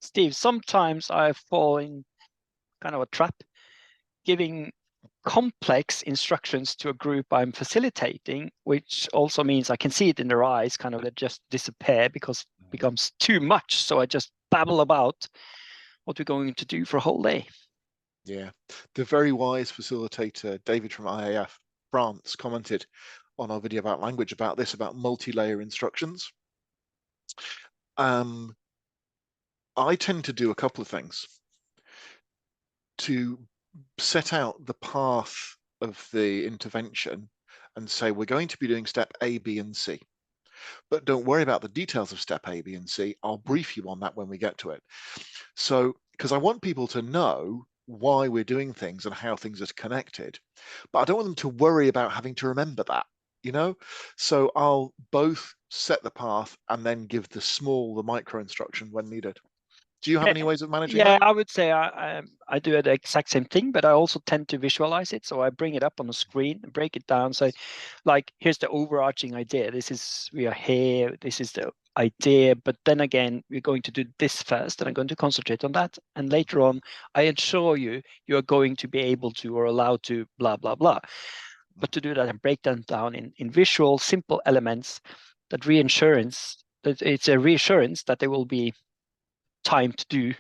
Steve, sometimes I fall in kind of a trap, giving complex instructions to a group I'm facilitating, which also means I can see it in their eyes, kind of they just disappear because it becomes too much. So I just babble about what we're going to do for a whole day. Yeah, the very wise facilitator David from IAF France commented on our video about language about this, about multi-layer instructions. I tend to do a couple of things to set out the path of the intervention and say, we're going to be doing step A, B, and C. But don't worry about the details of step A, B, and C. I'll brief you on that when we get to it. So, because I want people to know why we're doing things and how things are connected, but I don't want them to worry about having to remember that, you know? So I'll both set the path and then give the micro instruction when needed. Do you have any ways of managing Yeah, that? I would say I do the exact same thing, but I also tend to visualize it. So I bring it up on the screen and break it down. So, like, here's the overarching idea. We are here. This is the idea. But then again, we're going to do this first, and I'm going to concentrate on that. And later on, I assure you, you are going to be able to or allowed to blah blah blah. But to do that and break them down in visual, simple elements, that it's a reassurance that there will be time to do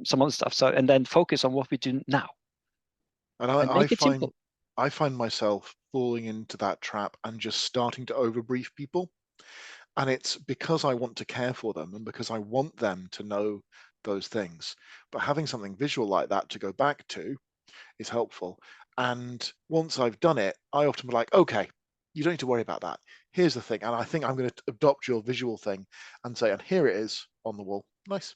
some other stuff. So, and then focus on what we do now And and make it simple. I find myself falling into that trap and just starting to overbrief people. And it's because I want to care for them and because I want them to know those things. But having something visual like that to go back to is helpful. And once I've done it, I often be like, okay, you don't need to worry about that. Here's the thing. And I think I'm going to adopt your visual thing and say, and here it is on the wall. Nice.